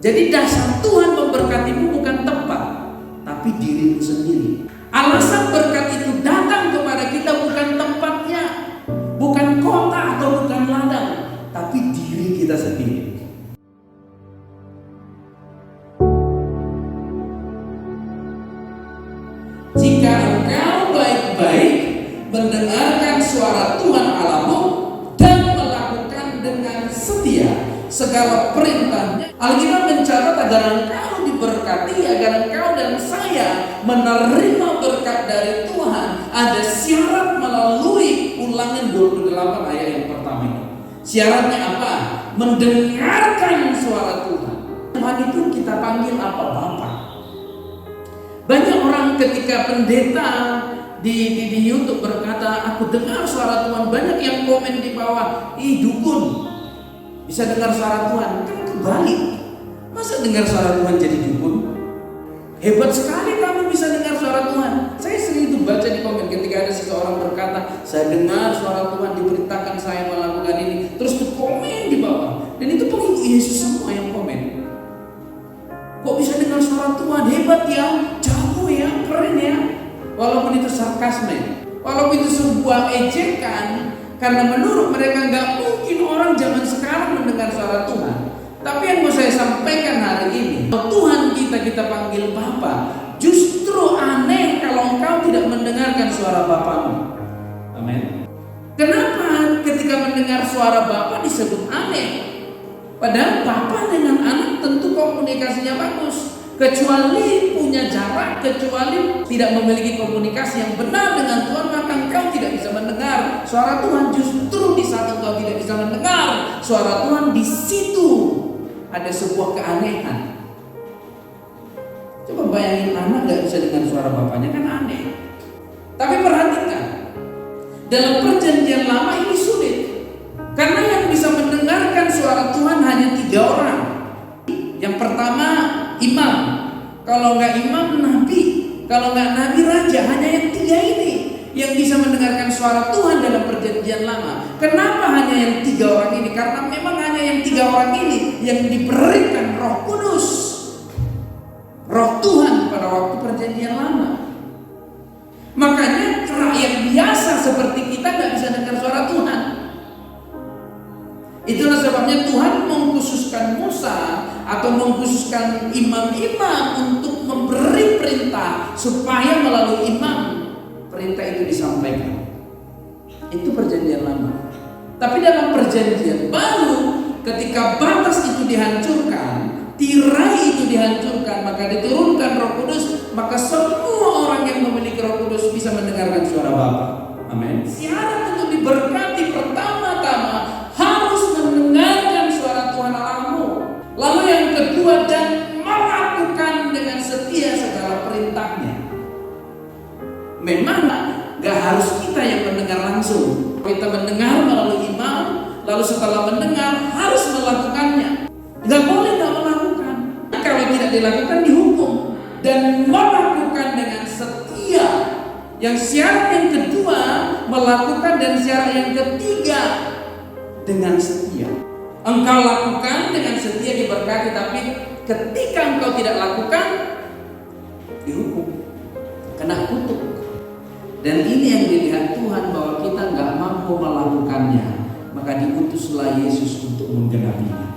Jadi dasar Tuhan memberkatimu bukan tempat, tapi dirimu sendiri. Alasan berkat itu datang kepada kita bukan tempatnya, bukan kota atau bukan ladang, tapi diri kita sendiri. Jika engkau baik-baik mendengarkan suara Tuhan Allahmu dan melakukan dengan setia segala perintahnya. Alkitab mencatat agar engkau diberkati, agar engkau dan saya menerima berkat dari Tuhan, ada syarat melalui Ulangan 28 ayat yang pertama ini. Syaratnya apa? Mendengarkan suara Tuhan. Tuhan itu kita panggil apa? Bapa. Banyak orang ketika pendeta di YouTube berkata, aku dengar suara Tuhan, banyak yang komen di bawah, ih dukun bisa dengar suara Tuhan. Kan kebalik, masa dengar suara Tuhan jadi dukun? Hebat sekali kamu bisa dengar suara Tuhan. Saya sering itu baca di komen ketika ada seseorang berkata, saya dengar suara Tuhan, diperintahkan saya melakukan ini. Terus tuh komen di bawah, dan itu pengikut Yesus semua yang komen. Kok bisa dengar suara Tuhan? Hebat ya, jago ya, keren ya. Walaupun itu sarkasme, walaupun itu sebuah ejekan, karena menurut mereka nggak mungkin orang zaman sekarang mendengar suara Tuhan. Tapi yang mau saya sampaikan hari ini, Tuhan kita panggil Bapa. Justru aneh kalau engkau tidak mendengarkan suara Bapamu. Amin. Kenapa ketika mendengar suara Bapa disebut aneh? Padahal Bapa dengan anak tentu komunikasinya bagus. Kecuali punya jarak, kecuali tidak memiliki komunikasi yang benar dengan Tuhan, maka engkau tidak bisa mendengar suara Tuhan. Justru di saat engkau tidak bisa mendengar suara Tuhan, di situ ada sebuah keanehan. Coba bayangin anak gak bisa dengar suara bapaknya, kan aneh. Tapi perhatikan, dalam perjanjian lama ini sulit, karena yang bisa mendengarkan suara Tuhan hanya 3 orang. Yang pertama imam, kalau nggak imam nabi, kalau nggak nabi raja. Hanya yang 3 ini yang bisa mendengarkan suara Tuhan dalam perjanjian lama. Kenapa hanya yang 3 orang ini? Karena memang hanya yang 3 orang ini yang diberikan Roh Kudus, Roh Tuhan pada waktu perjanjian lama. Makanya rakyat biasa seperti kita nggak bisa dengar suara Tuhan. Itulah sebabnya Tuhan mengkhususkan Musa atau mengkhususkan imam-imam untuk memberi perintah supaya melalui imam perintah itu disampaikan. Itu perjanjian lama. Tapi dalam perjanjian baru, ketika batas itu dihancurkan, tirai itu dihancurkan, maka diturunkan Roh Kudus, maka semua orang yang memiliki Roh Kudus bisa mendengarkan suara Bapa. Amin. Syarat untuk diberkati pertama-tama harus mendengarkan suara Tuhan Allahmu. Lalu yang kedua, dan melakukan dengan setia segala perintahnya. Memang gak harus kita yang mendengar langsung. Kita mendengar melalui imam, lalu setelah mendengar harus melakukannya. Gak boleh gak melakukan. Kalau tidak dilakukan dihukum. Dan melakukan dengan setia. Yang syarat yang kedua melakukan, dan syarat yang ketiga dengan setia. Engkau lakukan dengan setia diberkati, tapi ketika engkau tidak lakukan dihukum, kena kutuk. Dan ini yang dilihat Tuhan, bahwa kita nggak mampu melakukannya, maka diutuslah Yesus untuk menggenapinya.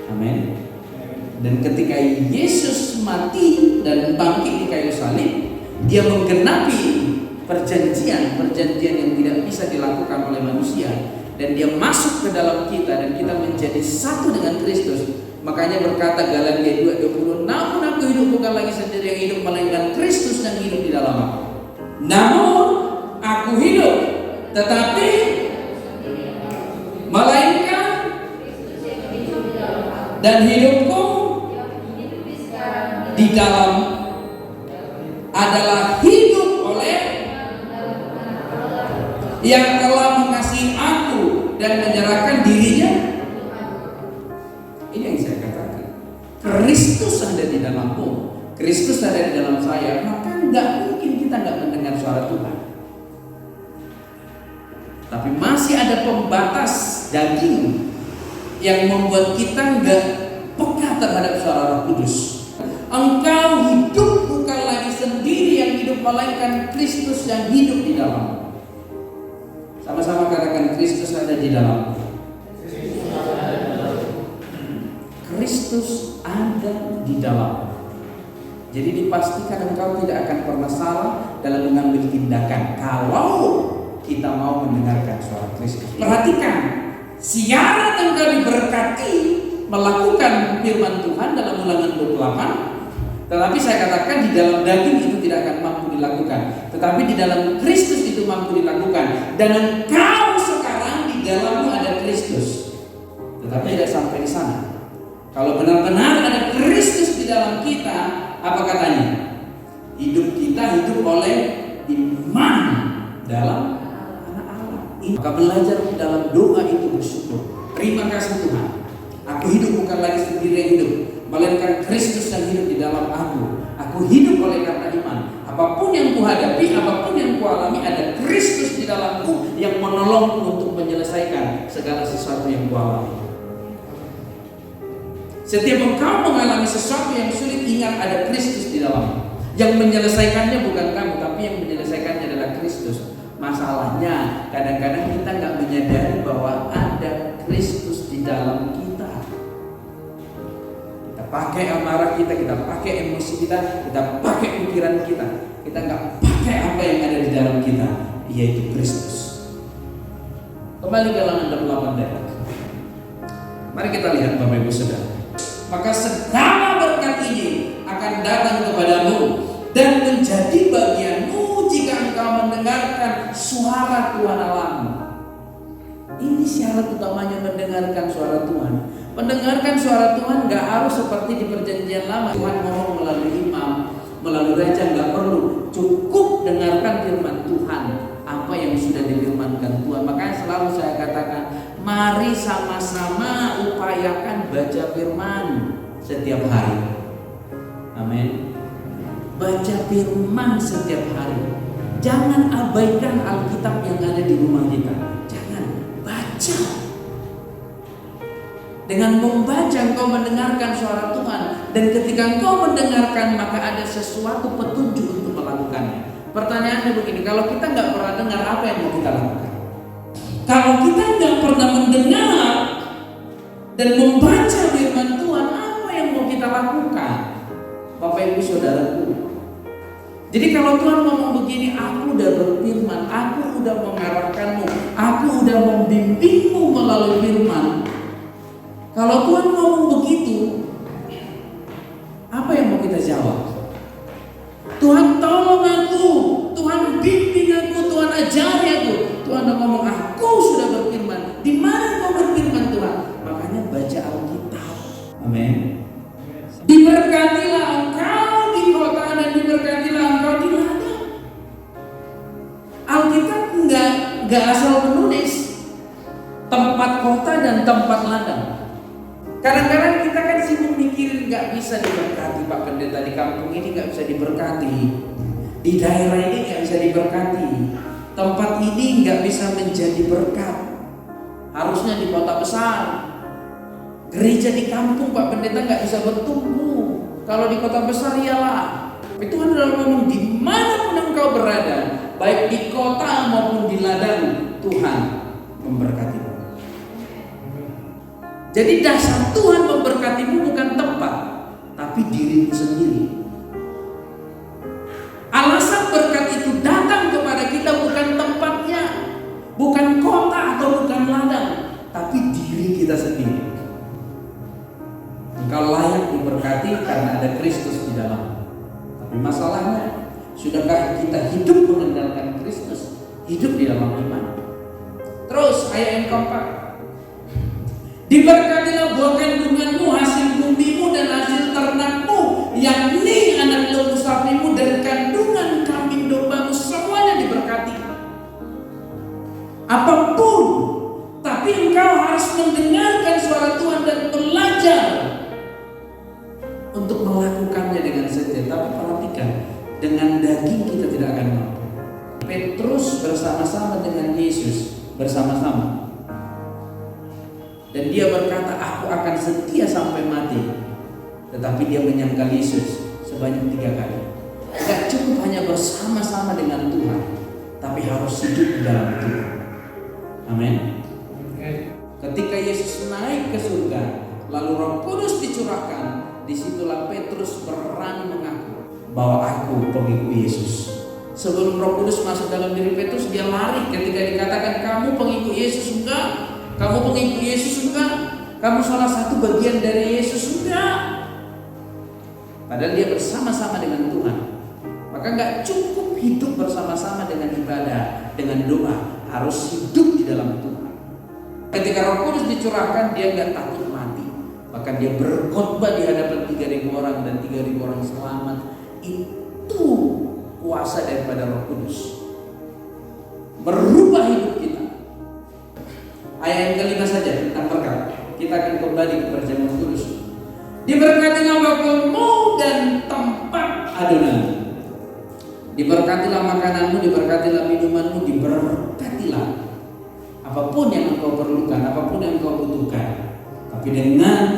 Amin. Dan ketika Yesus mati dan bangkit di kayu salib, dia menggenapi perjanjian yang tidak bisa dilakukan oleh manusia. Dan dia masuk ke dalam kita, dan kita menjadi satu dengan Kristus. Makanya berkata Galatia 2:20, namun aku hidup bukan lagi sendiri yang hidup, melainkan Kristus yang hidup di dalam aku. Namun aku hidup, tetapi melainkan dan hidupku di dalam adalah hidup oleh yang telah mengasihi aku dan menyerahkan dirinya. Ini yang saya katakan, Kristus ada di dalammu, Kristus ada di dalam saya, maka nggak mungkin kita nggak mendengar suara Tuhan. Tapi masih ada pembatas daging yang membuat kita nggak peka terhadap suara Roh hidup, melainkan Kristus yang hidup di dalam. Sama-sama katakan, Kristus ada di dalam. Kristus ada di dalam. Jadi dipastikan engkau tidak akan pernah salah dalam mengambil tindakan kalau kita mau mendengarkan suara Kristus. Perhatikan, syarat engkau diberkati melakukan firman Tuhan dalam Ulangan 28. Tetapi saya katakan di dalam daging itu tidak akan mampu dilakukan, tetapi di dalam Kristus itu mampu dilakukan. Dan engkau sekarang di dalammu ada Kristus, tetapi tidak sampai di sana. Kalau benar-benar ada Kristus di dalam kita, apa katanya? Hidup kita hidup oleh iman dalam anak Allah. Maka belajar dalam doa itu bersyukur. Terima kasih Tuhan, aku hidup bukan lagi sendiri yang hidup, melainkan Kristus yang hidup di dalam aku. Aku hidup oleh karena iman. Apapun yang kuhadapi, apapun yang kualami, ada Kristus di dalamku yang menolongku untuk menyelesaikan segala sesuatu yang kualami. Setiap engkau mengalami sesuatu yang sulit, ingat ada Kristus di dalam. Yang menyelesaikannya bukan kamu, tapi yang menyelesaikannya adalah Kristus. Masalahnya kadang-kadang kita nggak menyadari bahwa ada Kristus di dalam kita. Kita pakai amarah kita pakai emosi kita pakai pikiran kita nggak pakai apa yang ada di dalam kita, yaitu Kristus. Kembali ke Ulangan 28. Mari kita lihat Bapak Ibu Saudara. Maka segala berkat ini akan datang kepadamu dan menjadi bagianmu jika engkau mendengarkan suara Tuhan Allahmu. Ini syarat utamanya mendengarkan suara Tuhan. Mendengarkan suara Tuhan gak harus seperti di perjanjian lama. Tuhan ngomong melalui imam, melalui raja, gak perlu. Cukup dengarkan firman Tuhan, apa yang sudah difirmankan Tuhan. Makanya selalu saya katakan, mari sama-sama upayakan baca firman setiap hari. Amin. Baca firman setiap hari. Jangan abaikan Alkitab yang ada di rumah kita. Jangan, baca. Dengan membaca engkau mendengarkan suara Tuhan. Dan ketika engkau mendengarkan, maka ada sesuatu petunjuk untuk melakukannya. Pertanyaannya begini, kalau kita nggak pernah dengar, apa yang mau kita lakukan? Kalau kita nggak pernah mendengar dan membaca firman Tuhan, apa yang mau kita lakukan? Bapak Ibu Saudaraku. Jadi kalau Tuhan ngomong begini, aku udah berfirman, aku udah mengarahkanmu, aku udah membimbingmu melalui firman. Kalau Tuhan ngomong begitu, apa yang mau kita jawab? Tuhan tolong aku, Tuhan bimbing aku, Tuhan ajari aku. Tuhan udah ngomong, aku sudah berfirman. Di mana kau berfirman Tuhan? Makanya baca Alkitab. Amin. Diberkatilah engkau di kota dan diberkatilah engkau di ladang. Alkitab enggak asal menulis tempat kota dan tempat ladang. Kadang-kadang kita kan sibuk mikirin nggak bisa diberkati Pak Pendeta, di kampung ini nggak bisa diberkati, di daerah ini nggak bisa diberkati, tempat ini nggak bisa menjadi berkat. Harusnya di kota besar. Gereja di kampung Pak Pendeta nggak bisa bertumbuh. Kalau di kota besar iyalah. Itu kan dalam ngomong dimanapun engkau berada, baik di kota maupun di ladang, Tuhan memberkatimu. Jadi dasar Tuhan memberkatimu bukan tempat, tapi dirimu sendiri. Alasan berkat itu datang kepada kita bukan tempatnya, bukan kota atau bukan ladang, tapi diri kita sendiri. Engkau layak diberkati karena ada Kristus di dalam. Tapi masalahnya, sudahkah kita hidup mengandalkan Kristus, hidup di dalam iman? Terus ayat yang keempat. Diberkatilah buah kandunganmu, hasil bumimu dan hasil ternakmu, yakni anak lembu sapimu dan kandungan kambing dombamu, semuanya diberkati. Apapun, tapi engkau harus mendengarkan suara Tuhan dan belajar untuk melakukannya dengan setia. Tapi perhatikan, dengan daging kita tidak akan mampu. Petrus bersama-sama dengan Yesus, bersama-sama. Dan dia berkata, aku akan setia sampai mati. Tetapi dia menyangkal Yesus sebanyak 3 kali. Gak cukup hanya bersama-sama dengan Tuhan, tapi harus hidup di dalam Tuhan. Amin. Ketika Yesus naik ke surga, lalu Roh Kudus dicurahkan, disitulah Petrus berani mengaku bahwa aku pengikut Yesus. Sebelum Roh Kudus masuk dalam diri Petrus, dia lari ketika dikatakan kamu pengikut Yesus enggak, kamu pengikut Yesus enggak, kamu salah satu bagian dari Yesus enggak. Padahal dia bersama-sama dengan Tuhan. Maka enggak cukup hidup bersama-sama dengan ibadah, dengan doa, harus hidup di dalam Tuhan. Ketika Roh Kudus dicurahkan, dia enggak takut mati. Bahkan dia berkhotbah di hadapan 3.000 orang dan 3.000 orang selamat. Itu kuasa daripada Roh Kudus. Berubah hidup kita. Ayat yang kelima saja tentang berkat. Kita akan kembali ke perjamuan kudus. Diberkatilah bakulmu dan tempat adonan. Diberkatilah makananmu, diberkatilah minumanmu, diberkatilah apapun yang engkau perlukan, apapun yang engkau butuhkan. Tapi dengan